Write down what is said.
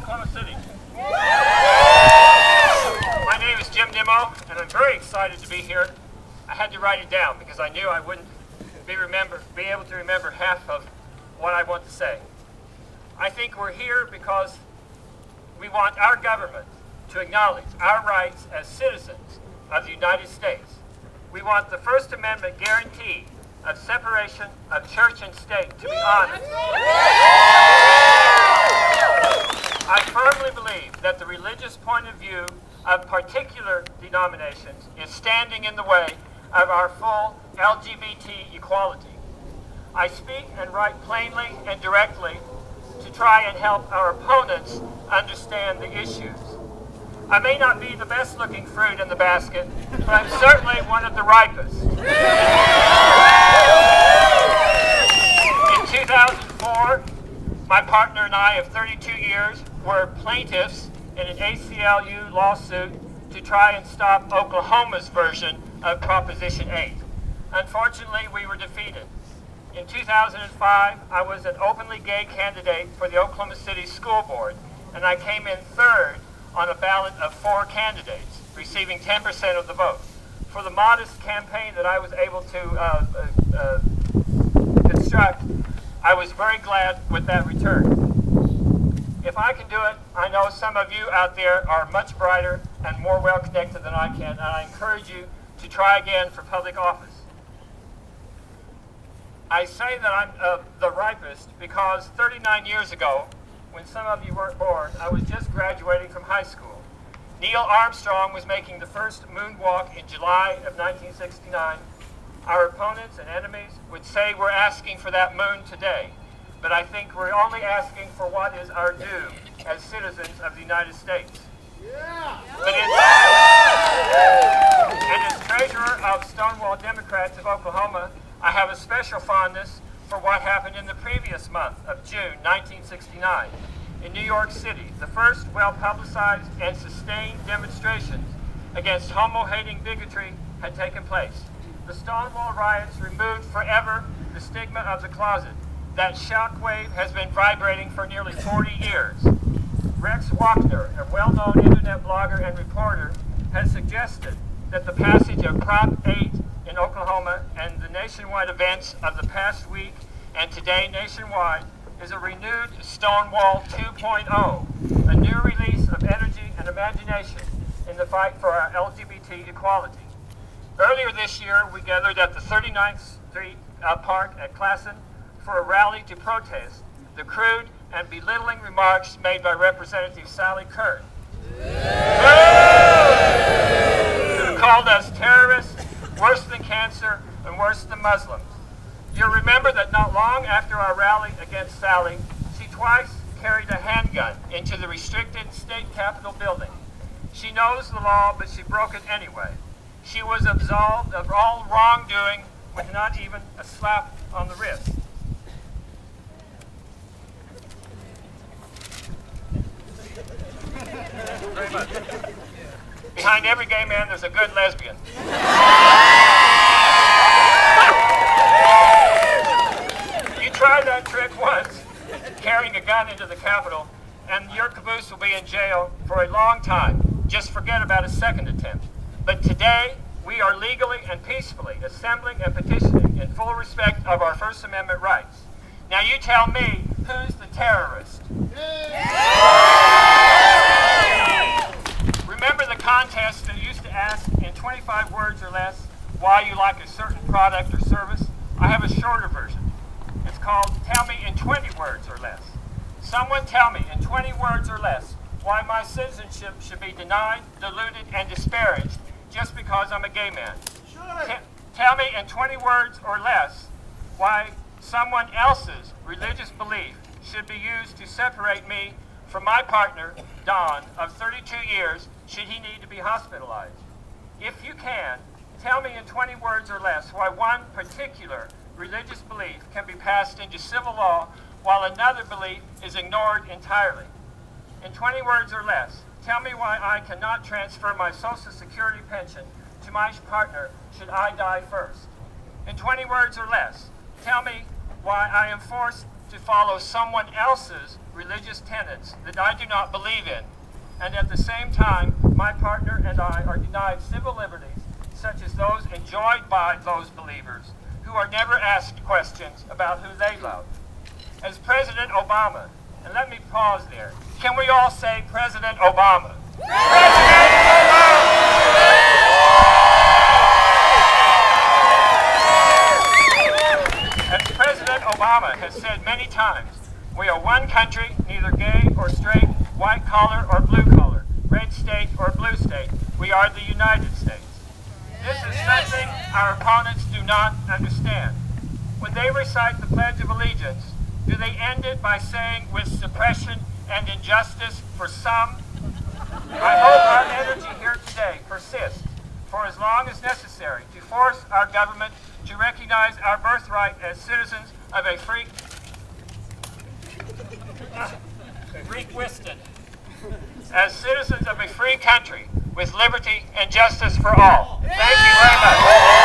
Oklahoma City. My name is Nimmo, and I'm very excited to be here. I had to write it down because I knew I wouldn't be able to remember half of what I want to say. I think we're here because we want our government to acknowledge our rights as citizens of the United States. We want the First Amendment guarantee of separation of church and state to be honored. I firmly believe that the religious point of view of particular denominations is standing in the way of our full LGBT equality. I speak and write plainly and directly to try and help our opponents understand the issues. I may not be the best looking fruit in the basket, but I'm certainly one of the ripest. In 2004, my partner and I of 32 years were plaintiffs in an ACLU lawsuit to try and stop Oklahoma's version of Proposition 8. Unfortunately, we were defeated. In 2005, I was an openly gay candidate for the Oklahoma City School Board, and I came in third on a ballot of 4 candidates, receiving 10% of the vote. For the modest campaign that I was able to construct, I was very glad with that return. If I can do it, I know some of you out there are much brighter and more well-connected than I can, and I encourage you to try again for public office. I say that I'm the ripest because 39 years ago, when some of you weren't born, I was just graduating from high school. Neil Armstrong was making the first moonwalk in July of 1969. Our opponents and enemies would say we're asking for that moon today, but I think we're only asking for what is our due as citizens of the United States. Yeah. But as treasurer of Stonewall Democrats of Oklahoma, I have a special fondness for what happened in the previous month of June 1969 in New York City. The first well-publicized and sustained demonstrations against homo-hating bigotry had taken place. The Stonewall riots removed forever the stigma of the closet. That shockwave has been vibrating for nearly 40 years. Rex Wachner, a well-known internet blogger and reporter, has suggested that the passage of Prop 8 in Oklahoma and the nationwide events of the past week and today nationwide is a renewed Stonewall 2.0, a new release of energy and imagination in the fight for our LGBT equality. Earlier this year, we gathered at the 39th Street Park at Classen for a rally to protest the crude and belittling remarks made by Representative Sally Kern, who called us terrorists, worse than cancer, and worse than Muslims. You'll remember that not long after our rally against Sally, she twice carried a handgun into the restricted state capitol building. She knows the law, but she broke it anyway. She was absolved of all wrongdoing with not even a slap on the wrist. Very much. Behind every gay man, there's a good lesbian. You tried that trick once, carrying a gun into the Capitol, and your caboose will be in jail for a long time. Just forget about a second attempt. But today, we are legally and peacefully assembling and petitioning in full respect of our First Amendment rights. Now you tell me, who's the terrorist? Remember the contest that used to ask in 25 words or less why you like a certain product or service? I have a shorter version. It's called Tell Me in 20 Words or Less. Someone tell me in 20 words or less why my citizenship should be denied, diluted, and disparaged just because I'm a gay man. Sure. Tell me in 20 words or less why someone else's religious belief should be used to separate me from my partner, Don, of 32 years, should he need to be hospitalized. If you can, tell me in 20 words or less why one particular religious belief can be passed into civil law while another belief is ignored entirely. In 20 words or less, tell me why I cannot transfer my Social Security pension to my partner should I die first. In 20 words or less, tell me why I am forced to follow someone else's religious tenets that I do not believe in, and at the same time, my partner and I are denied civil liberties such as those enjoyed by those believers who are never asked questions about who they love. As President Obama, and let me pause there, can we all say President Obama? President Obama! As President Obama has said many times, we are one country, neither gay or straight, white collar or blue collar, red state or blue state. We are the United States. This is something our opponents do not understand. When they recite the Pledge of Allegiance, do they end it by saying with suppression and injustice for some? I hope our energy here today persists for as long as necessary to force our government to recognize our birthright as citizens of a free country with liberty and justice for all. Thank you very much.